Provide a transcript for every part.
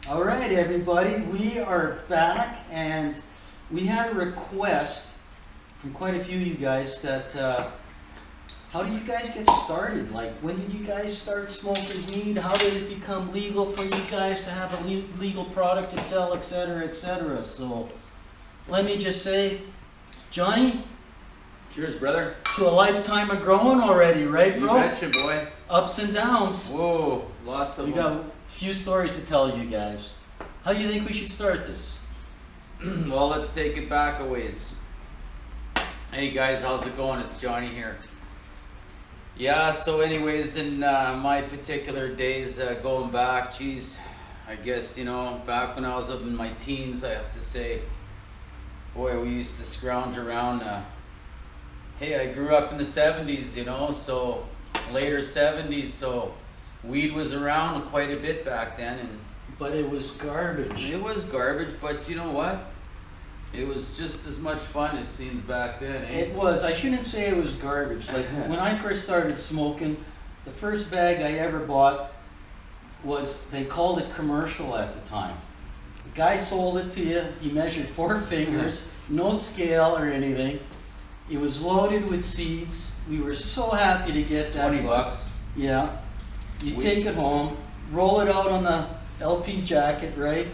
All right, everybody, we are back, and we had a request from quite a few of you guys that, how do you guys get started? Like, when did you guys start smoking weed? How did it become legal for you guys to have a legal product to sell, etc., etc.? So, let me just say, Johnny, cheers, brother. to a lifetime of growing already, right, bro? You betcha, boy. Ups and downs. Whoa, lots of We got a few stories to tell you guys. How do you think we should start this? Well, let's take it back a ways. Hey guys, how's it going? It's Johnny here. Yeah, so anyways, in my particular days going back, geez, I guess, you know, back when I was up in my teens, I have to say, boy, we used to scrounge around. Hey, I grew up in the 70s, you know, so later 70s, so weed was around quite a bit back then. But it was garbage. It was garbage, but you know what? It was just as much fun, it seemed, back then, eh? It was. I shouldn't say it was garbage. Like, when I first started smoking, the first bag I ever bought was, they called it commercial at the time. The guy sold it to you. He measured 4 fingers, no scale or anything. It was loaded with seeds. We were so happy to get that. 20 bucks. Yeah. You take it home, roll it out on the LP jacket, right?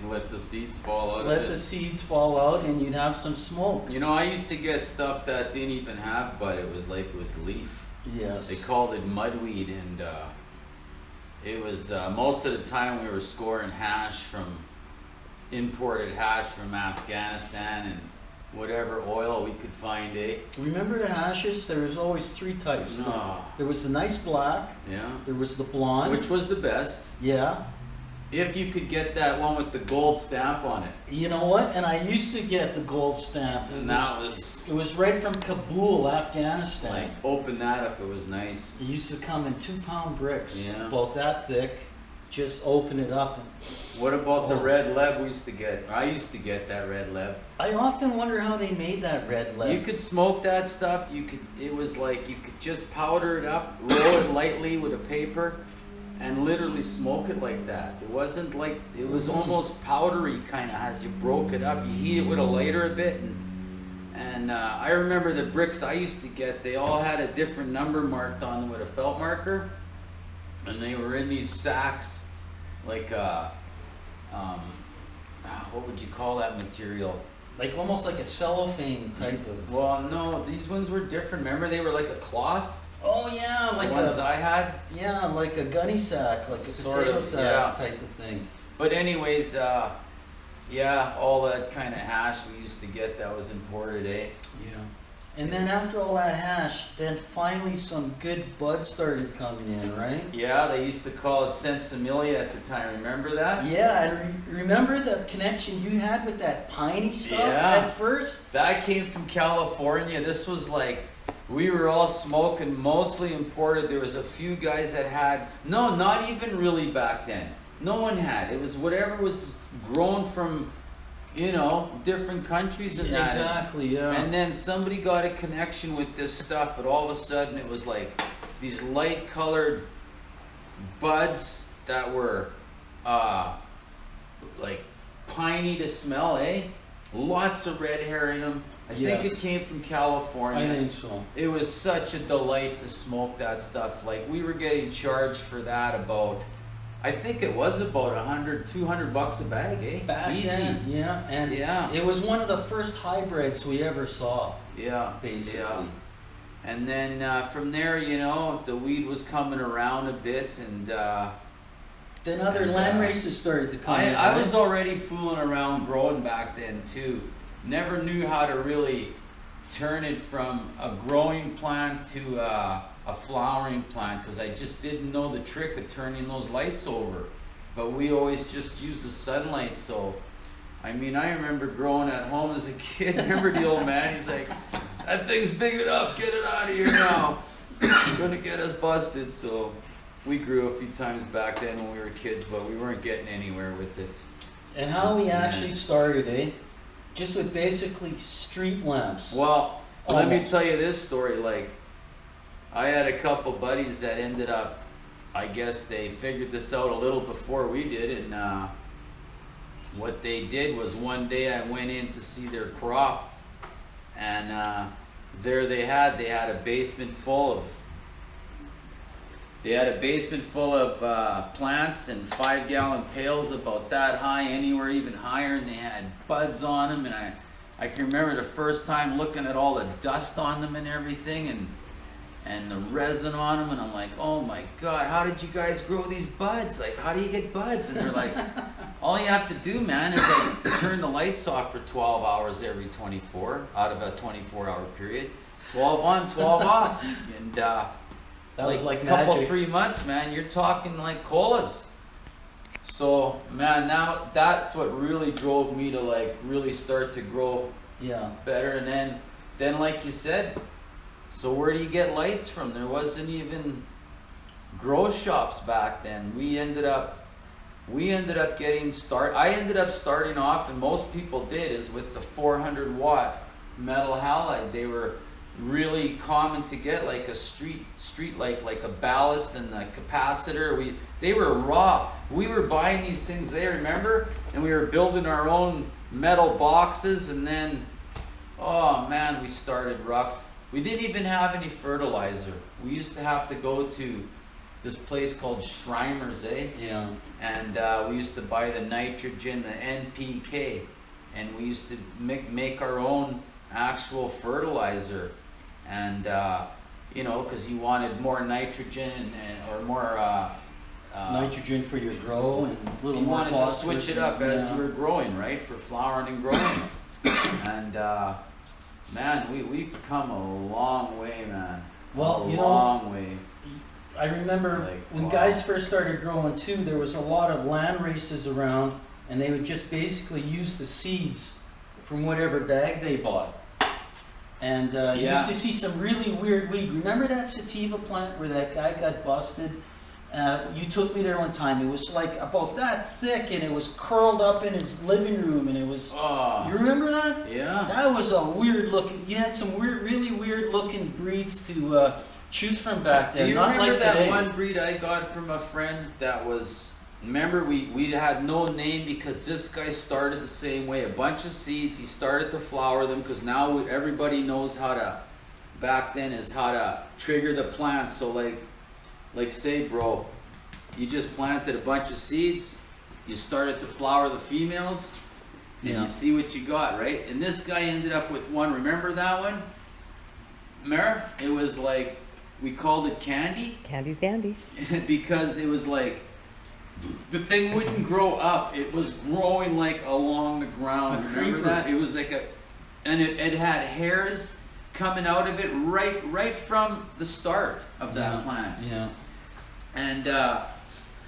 Let the seeds fall out. Let the seeds fall out, and you'd have some smoke. You know, I used to get stuff that didn't even have, but it was like it was leaf. Yes. They called it mudweed, and it was most of the time we were scoring hash from imported hash from Afghanistan and whatever oil we could find, eh? Remember the hashes? There was always 3 types. No. There was the nice black. Yeah. There was the blonde. Which was the best. Yeah. If you could get that one with the gold stamp on it. You know what? And I used to get the gold stamp. It was right from Kabul, Afghanistan. Like, open that up, it was nice. It used to come in 2-pound bricks, Yeah. about that thick. Just open it up. And, what about the red lead we used to get? I used to get that red lead. I often wonder how they made that red lead. You could smoke that stuff. It was like you could just powder it up, roll it lightly with a paper, and literally smoke it like that. It wasn't like, it was almost powdery kind of as you broke it up. You heat it with a lighter a bit, and I remember the bricks I used to get, they all had a different number marked on them with a felt marker, and they were in these sacks, like what would you call that material? Like almost like a cellophane type of. Well, no, these ones were different. Remember, they were like a cloth. Oh yeah, like the ones I had. Yeah, like a gunny sack, like a Sort potato of, sack yeah. type of thing. But anyways, yeah, all that kind of hash we used to get that was imported, eh? Yeah. And then after all that hash, then finally some good bud started coming in, right? Yeah, they used to call it Sensimilia at the time. Remember that? Yeah, and remember the connection you had with that piney stuff Yeah. at first? That came from California. This was like, we were all smoking, mostly imported. There was a few guys that had, no, not even really back then. No one had. It was whatever was grown from, you know, different countries and that. Exactly, yeah. And then somebody got a connection with this stuff, but all of a sudden it was like these light colored buds that were like piney to smell, eh? Lots of red hair in them. I think it came from California. I think so. It was such a delight to smoke that stuff. Like, we were getting charged for that about, I think it was about 100, 200 bucks a bag, eh? Back Easy. then, yeah. And Yeah. it was one of the first hybrids we ever saw. Yeah, basically. yeah. And then from there, you know, the weed was coming around a bit, and Then other land races started to come in. I was already fooling around growing back then too. Never knew how to really turn it from a growing plant to a flowering plant, because I just didn't know the trick of turning those lights over. But we always just used the sunlight. So, I mean, I remember growing at home as a kid. Remember the old man? He's like, "That thing's big enough. Get it out of here now. It's gonna get us busted." So, we grew a few times back then when we were kids, but we weren't getting anywhere with it. And how we actually started, eh? Just with basically street lamps. Well, let me tell you this story. Like, I had a couple buddies that ended up I guess they figured this out a little before we did, and what they did was one day I went in to see their crop, and there they had a basement full of plants and 5-gallon pails about that high, anywhere even higher, and they had buds on them, and I can remember the first time looking at all the dust on them and everything, and the resin on them, and I'm like, oh my God, how did you guys grow these buds? Like, how do you get buds? And they're like, all you have to do, man, is like turn the lights off for 12 hours every 24, out of a 24-hour period. 12 on, 12 off. And That was like a couple, magic. 3 months, man, you're talking like colas. So, man, now that's what really drove me to like really start to grow better. And then like you said, so where do you get lights from? There wasn't even grow shops back then. We ended up getting I ended up starting off, and most people did, is with the 400-watt metal halide. They were really common to get, like a street light, like a ballast and a capacitor. They were raw. We were buying these things there, remember? And we were building our own metal boxes, and then, oh man, we started rough. We didn't even have any fertilizer. We used to have to go to this place called Schreimer's, Yeah. And we used to buy the nitrogen, the NPK, and we used to make our own actual fertilizer. And you know, because you wanted more nitrogen or more Nitrogen for your grow and a little you more wanted to phosphorus. switch it up as you were growing, right, for flowering and growing. And man, we've come a long way, man. Well, a long way. I remember when guys first started growing too, there was a lot of land races around, and they would just basically use the seeds from whatever bag they bought. And you used to see some really weird weed. Remember that sativa plant where that guy got busted? You took me there one time. It was like about that thick, and it was curled up in his living room, and it was. You remember that? Yeah. That was a weird looking. You had some really weird looking breeds to choose from back then. Do you Not remember like that today. one breed I got from a friend that was? Remember, we had no name because this guy started the same way. A bunch of seeds. He started to flower them because now everybody knows how to. Back then is how to trigger the plant. So like say, bro, you just planted a bunch of seeds. You started to flower the females, and you see what you got, right? And this guy ended up with one. Remember that one? Mer? It was like we called it Candy. Candy's dandy. Because it was like. The thing wouldn't grow up. It was growing like along the ground. Remember that? It was like and it had hairs coming out of it right from the start of that plant. Yeah. And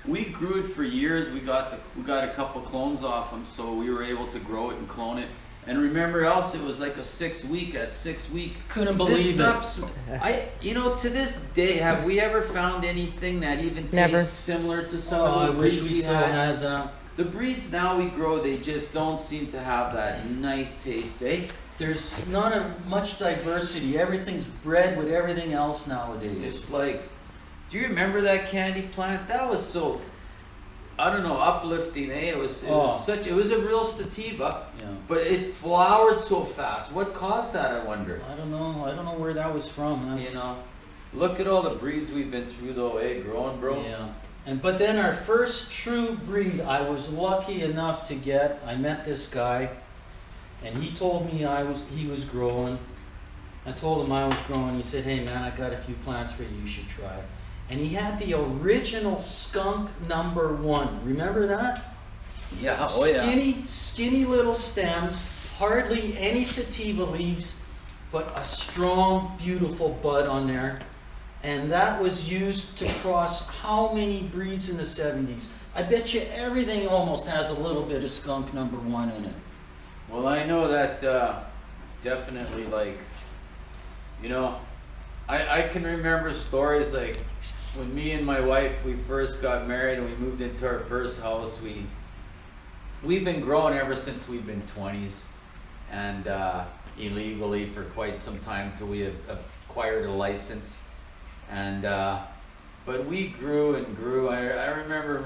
we grew it for years. We got a couple clones off them, so we were able to grow it and clone it. And remember else, it was like a 6 week. At 6 week, Couldn't believe it. To this day, have we ever found anything that even Never. tastes similar to some Oh, of I those wish breeds we still had that. The breeds now we grow, they just don't seem to have that nice taste, eh? There's not much diversity. Everything's bred with everything else nowadays. It's like, do you remember that candy plant? That was so, I don't know, uplifting, eh? It was a real sativa, but it flowered so fast. What caused that, I wonder? I don't know where that was from. You know, look at all the breeds we've been through though, eh? Growing, bro. Yeah. But then our first true breed, I was lucky enough to get. I met this guy, and he told me he was growing. I told him I was growing. He said, "Hey man, I got a few plants for you. You should try." And he had the original skunk #1. Remember that? Yeah. Skinny little stems, hardly any sativa leaves, but a strong, beautiful bud on there. And that was used to cross how many breeds in the 70s? I bet you everything almost has a little bit of skunk #1 in it. Well, I know that definitely, like, you know, I can remember stories like when me and my wife, we first got married and we moved into our first house. We've been growing ever since we've been 20s, and illegally for quite some time till we acquired a license. And But we grew and grew. I remember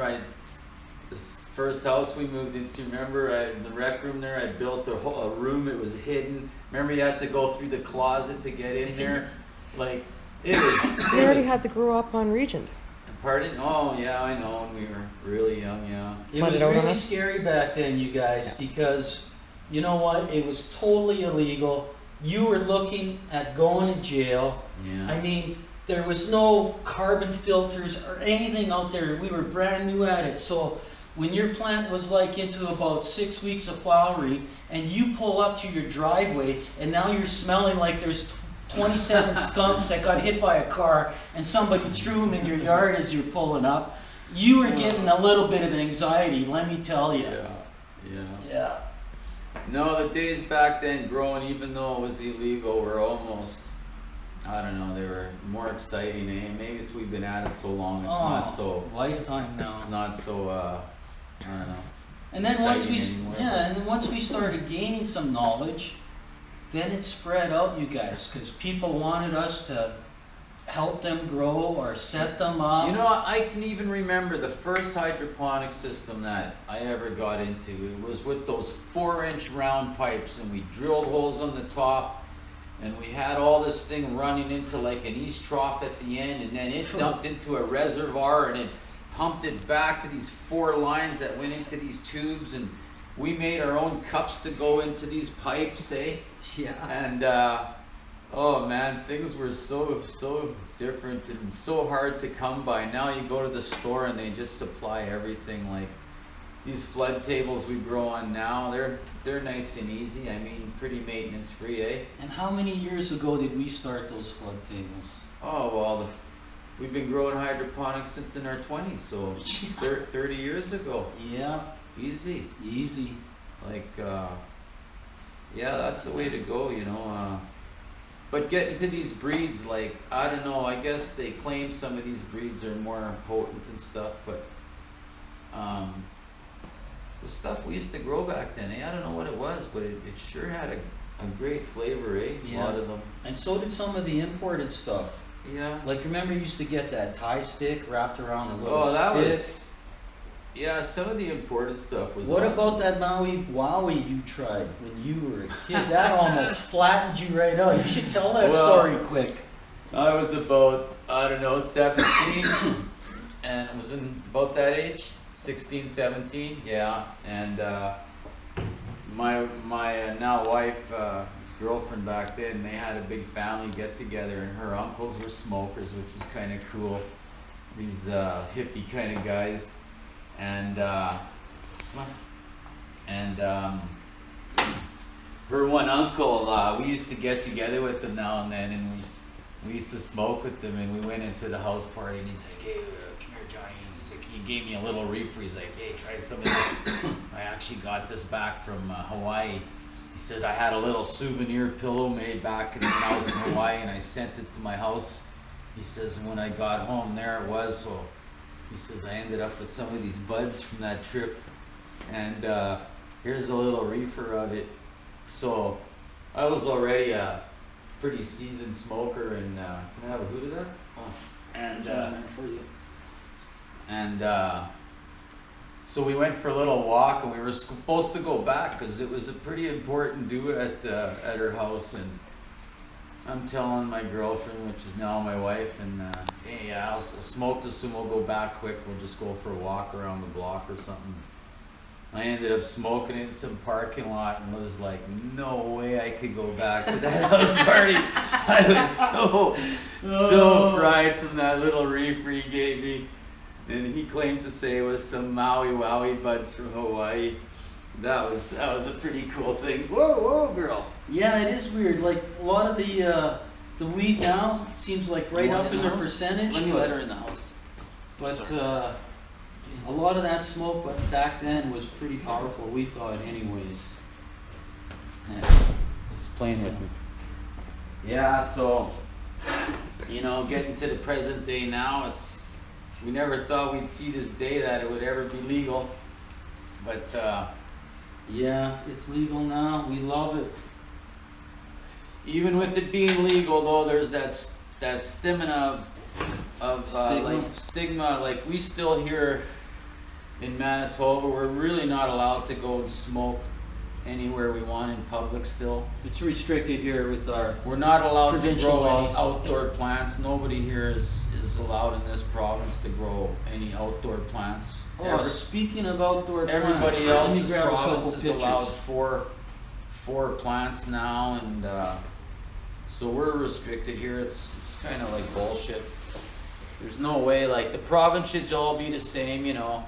this first house we moved into. Remember, the rec room there, I built a room. It was hidden. Remember, you had to go through the closet to get in there. Like, it was. We already had to grow up on Regent. Pardon? Oh, yeah, I know. When we were really young, yeah. It was really scary back then, you guys, because you know what? It was totally illegal. You were looking at going to jail. Yeah. I mean, there was no carbon filters or anything out there. We were brand new at it. So when your plant was like into about 6 weeks of flowering and you pull up to your driveway and now you're smelling like there's 27 skunks that got hit by a car and somebody threw them in your yard as you're pulling up, you were getting a little bit of anxiety, let me tell you. Yeah. No, the days back then growing, even though it was illegal, were almost, I don't know, they were more exciting. Maybe it's we've been at it so long, it's not so... Lifetime now. It's not so, I don't know. And then once we started gaining some knowledge, then it spread out, you guys, because people wanted us to help them grow or set them up. You know, I can even remember the first hydroponic system that I ever got into. It was with those 4-inch round pipes, and we drilled holes on the top, and we had all this thing running into like an east trough at the end, and then it dumped into a reservoir, and it pumped it back to these 4 lines that went into these tubes, and we made our own cups to go into these pipes, eh? Yeah. And oh man, things were so different and so hard to come by. Now you go to the store and they just supply everything. Like these flood tables we grow on now, they're nice and easy. I mean, pretty maintenance free, eh? And how many years ago did we start those flood tables? Oh well, we've been growing hydroponics since in our 20s, so 30 years ago. Yeah. Easy. Like, yeah, that's the way to go, you know. But getting to these breeds, like, I don't know, I guess they claim some of these breeds are more potent and stuff, but the stuff we used to grow back then, I don't know what it was, but it sure had a great flavor, eh? Yeah. A lot of them. And so did some of the imported stuff. Yeah. Like, remember you used to get that Thai stick wrapped around a little Oh, that stick? was... Yeah, some of the imported stuff was What awesome. about that Maui Wowie you tried when you were a kid? That almost flattened you right out. You should tell that story quick. I was about, I don't know, 17, and I was in about that age, 16, 17, yeah. And my now wife, girlfriend back then, they had a big family get together, and her uncles were smokers, which was kind of cool. These hippie kind of guys. And her one uncle, we used to get together with them now and then, and we used to smoke with them, and we went into the house party, and he's like, hey, come here, Johnny. He's like, he gave me a little reefer. He's like, hey, try some of this. I actually got this back from Hawaii. He said, I had a little souvenir pillow made back when I was in Hawaii, and I sent it to my house. He says, and when I got home, there it was. So he says, I ended up with some of these buds from that trip, and here's a little reefer of it. So I was already a pretty seasoned smoker, and can I have a hoot of that? Oh. And so we went for a little walk, and we were supposed to go back because it was a pretty important do at her house, and I'm telling my girlfriend, which is now my wife, and hey, I'll smoke this and we'll go back quick. We'll just go for a walk around the block or something. I ended up smoking it in some parking lot, and was like, no way I could go back to that house party. I was so fried from that little reefer he gave me. And he claimed to say it was some Maui Wowie buds from Hawaii. That was a pretty cool thing. Whoa, girl. Yeah, it is weird. Like a lot of the weed now seems like right up in their percentage. Let me let her in the house. But a lot of that smoke back then was pretty powerful. We thought, anyways. Yeah, just playing with me. Yeah, so you know, getting to the present day now, we never thought we'd see this day that it would ever be legal, but. Yeah, it's legal now. We love it. Even with it being legal, though, there's that stigma of of Stigma? like stigma. Like we still here in Manitoba, we're really not allowed to go and smoke anywhere we want in public still. It's restricted here with our. We're not allowed to Provincial grow any laws. outdoor plants. Nobody here is allowed in this province to grow any outdoor plants. Oh, speaking of outdoor plants, Everybody let me else's grab a couple province is pictures. allowed four plants now, and so we're restricted here. It's kind of like bullshit. There's no way, like the province should all be the same, you know.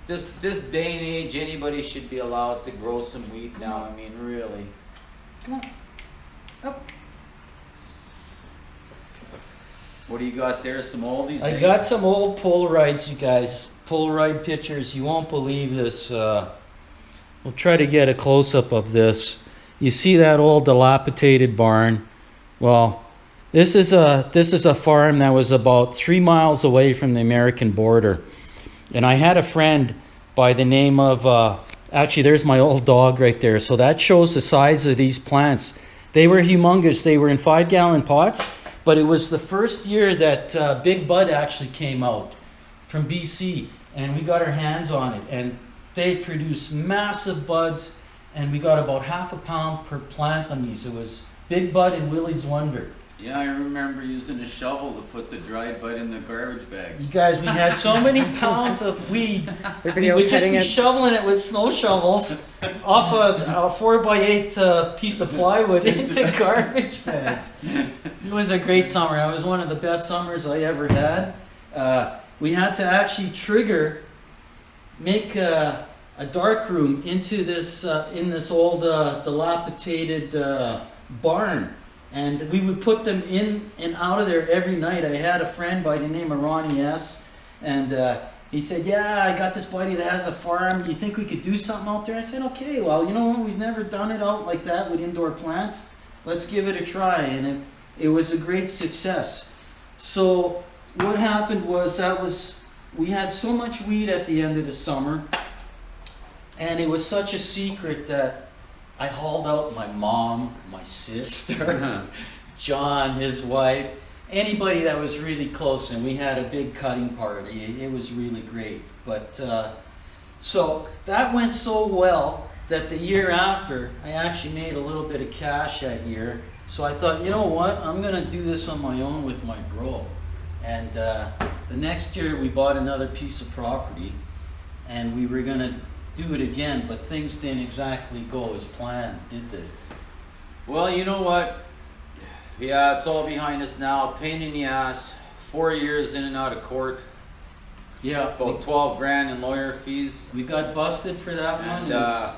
This day and age, anybody should be allowed to grow some weed now. I mean, really. Come on. Up. What do you got there? Some oldies? I eh? got some old Polaroids, you guys. Polaroid pictures. You won't believe this. We'll try to get a close-up of this. You see that old dilapidated barn? Well, this is a farm that was about 3 miles away from the American border. And I had a friend by the name of, actually there's my old dog right there. So that shows the size of these plants. They were humongous. They were in 5-gallon pots. But it was the first year that Big Bud actually came out from BC, and we got our hands on it. And they produced massive buds, and we got about ½ a pound per plant on these. It was Big Bud and Willie's Wonder. Yeah, I remember using a shovel to put the dried bud in the garbage You bags. guys, we had so many pounds of weed. Your We video would just cutting be it. shoveling it with snow shovels off a 4x8 piece of plywood into garbage bags. It was a great summer. It was one of the best summers I ever had. We had to actually make a dark room into this in this old dilapidated barn. And we would put them in and out of there every night. I had a friend by the name of Ronnie S. And he said, yeah, I got this buddy that has a farm. Do you think we could do something out there? I said, okay, well, you know what? We've never done it out like that with indoor plants. Let's give it a try. And it was a great success. So what happened was we had so much weed at the end of the summer. And it was such a secret that I hauled out my mom, my sister, John, his wife, anybody that was really close, and we had a big cutting party. It was really great. But so that went so well that the year after, I actually made a little bit of cash that year. So I thought, you know what, I'm gonna do this on my own with my bro. And the next year we bought another piece of property, and we were gonna do it again, but things didn't exactly go as planned, did they? Well, you know what? Yeah, it's all behind us now. Pain in the ass. 4 years in and out of court. Yeah, About 12 grand in lawyer fees. we got busted for that one. And It was-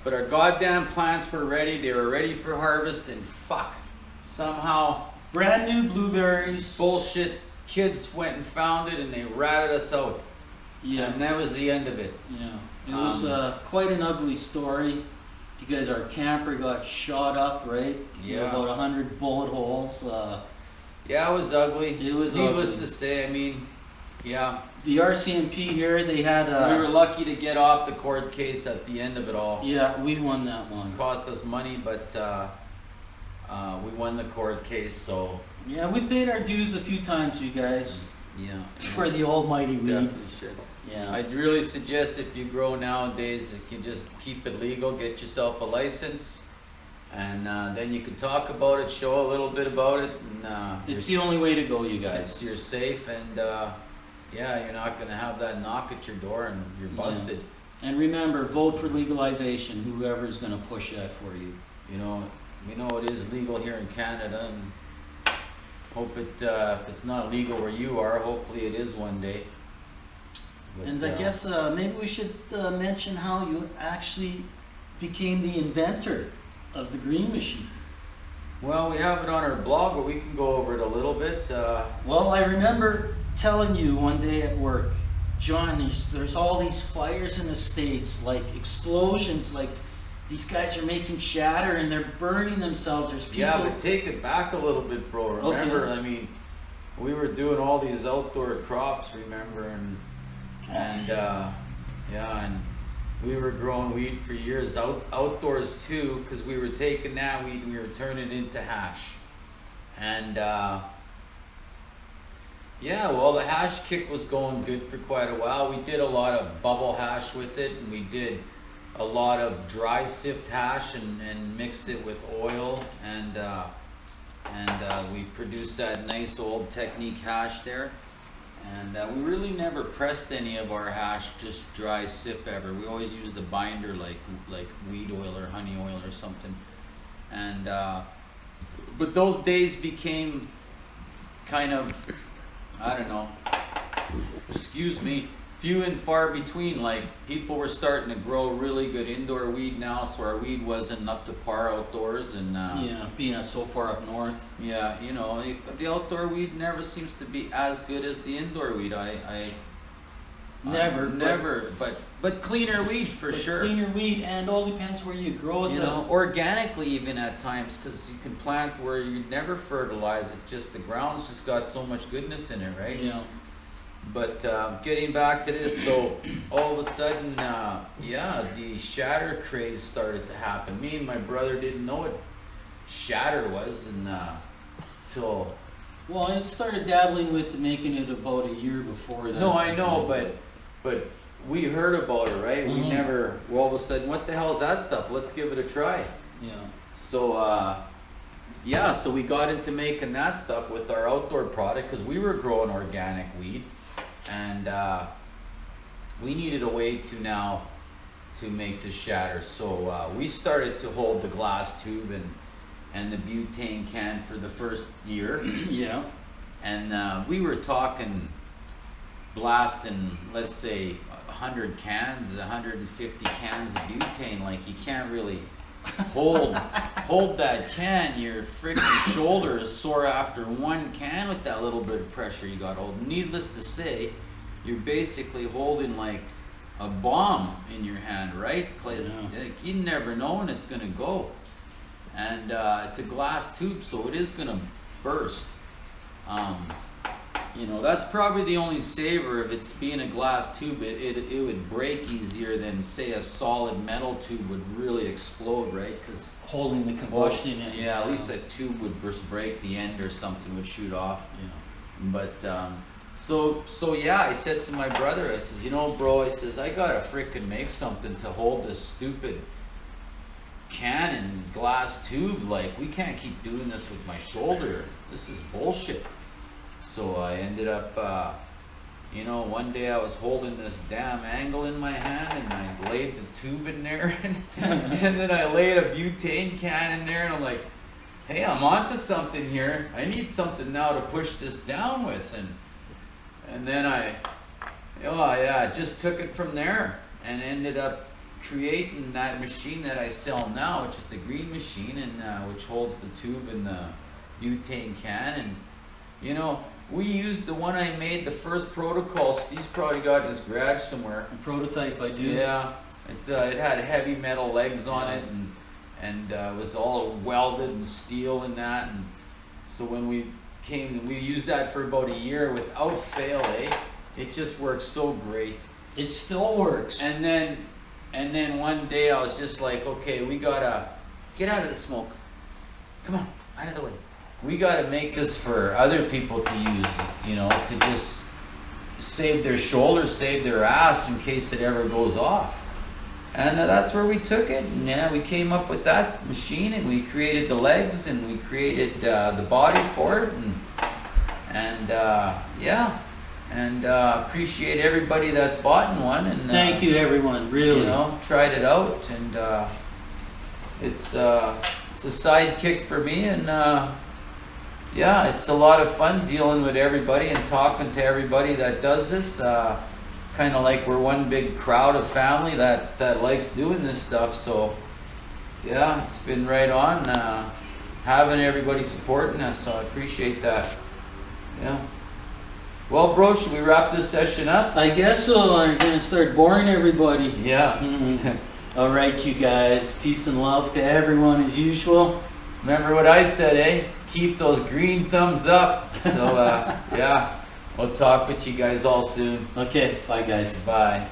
but our goddamn plants were ready. They were ready for harvest, and fuck, somehow brand new blueberries. bullshit kids went and found it, and they ratted us out. Yeah, And that was the end of it. yeah. It was quite an ugly story because our camper got shot up, right? Yeah. About 100 bullet holes. Yeah, it was ugly. It was Needless ugly. to say, I mean, yeah. The RCMP here, they had. We were lucky to get off the court case at the end of it all. Yeah, we won that one. It cost us money, but we won the court case, so Yeah, we paid our dues a few times, you guys, yeah. for the almighty weed. Definitely should. Yeah. I'd really suggest if you grow nowadays, you can just keep it legal, get yourself a license, and then you can talk about it, show a little bit about it, and It's the only way to go, you guys. guys. You're safe, and yeah, you're not gonna have that knock at your door and you're Yeah. busted. And remember, vote for legalization, whoever's going to push that for you. You know, we know it is legal here in Canada, and hope if it's not legal where you are, hopefully it is one day. But, And I guess maybe we should mention how you actually became the inventor of the green machine. well, we have it on our blog, but we can go over it a little bit. Well, I remember telling you one day at work, John, there's all these fires in the States, like explosions, like these guys are making shatter and they're burning themselves. There's people. Yeah, but take it back a little bit, bro. Remember, Okay. I mean, we were doing all these outdoor crops, remember, and yeah, and we were growing weed for years, outdoors too, because we were taking that weed and we were turning it into hash. And Yeah, well, the hash kick was going good for quite a while. We did a lot of bubble hash with it, and we did a lot of dry sift hash and mixed it with oil, and we produced that nice old technique hash there. And we really never pressed any of our hash just dry sift ever. We always used the binder like weed oil or honey oil or something. And but those days became kind of, I don't know, excuse me, few and far between. Like, people were starting to grow really good indoor weed now, so our weed wasn't up to par outdoors. And Yeah, being so far up north. yeah, you know, the outdoor weed never seems to be as good as the indoor weed. Never, but cleaner weed for sure. Cleaner weed, and all depends where you grow it. You know, organically even at times, because you can plant where you never fertilize. It's just the ground's just got so much goodness in it, right? Yeah. But getting back to this, so all of a sudden, yeah, the shatter craze started to happen. Me and my brother didn't know what shatter was, and till. Well, I started dabbling with making it about a year before that. No, I know, but we heard about it, right? We never. Well, all of a sudden, what the hell is that stuff? Let's give it a try. Yeah. So yeah, so we got into making that stuff with our outdoor product because we were growing organic weed, and we needed a way to make the shatter. So we started to hold the glass tube and the butane can for the first year. Yeah. And we were talking blasting, let's say, 100 cans, 150 cans of butane. Like, you can't really hold that can. Your freaking shoulder is sore after one can with that little bit of pressure you got hold. Needless to say, you're basically holding like a bomb in your hand, right? Like, you never know when it's gonna go. And it's a glass tube, so it is gonna burst. You know, that's probably the only saver. If it's being a glass tube, it would break easier than, say, a solid metal tube would really explode, right? Because holding the combustion in. Yeah, at least a tube would break, the end or something would shoot off. Yeah. But so yeah, I said to my brother, I says, you know, bro, I says, I gotta frickin' make something to hold this stupid can and glass tube. Like, we can't keep doing this with my shoulder. This is bullshit. So I ended up, you know, one day I was holding this damn angle in my hand, and I laid the tube in there, and then I laid a butane can in there, and I'm like, hey, I'm onto something here. I need something now to push this down with. And then I just took it from there and ended up creating that machine that I sell now, which is the green machine, and which holds the tube and the butane can. And you know, we used the one I made, the first protocol. Steve's probably got in his garage somewhere. A prototype, I do. Yeah, it had heavy metal legs on it, and it was all welded and steel and that. And so when we used that for about a year without fail, it just works so great. It still works. And then one day I was just like, okay, we gotta get out of the smoke. Come on, out of the way. We gotta make this for other people to use, you know, to just save their shoulder, save their ass in case it ever goes off. And that's where we took it. And yeah, we came up with that machine, and we created the legs, and we created the body for it, and yeah. And appreciate everybody that's bought in one. And thank you, everyone. Really, you know, tried it out, and it's a sidekick for me, and yeah, it's a lot of fun dealing with everybody and talking to everybody that does this. Kind of like we're one big crowd of family that likes doing this stuff. So yeah, it's been right on having everybody supporting us. So I appreciate that. Yeah. Well, bro, should we wrap this session up? I guess so. I'm gonna start boring everybody. Yeah. All right, you guys. Peace and love to everyone as usual. Remember what I said, eh? Keep those green thumbs up. So yeah, we'll talk with you guys all soon. Okay, bye, guys. Bye.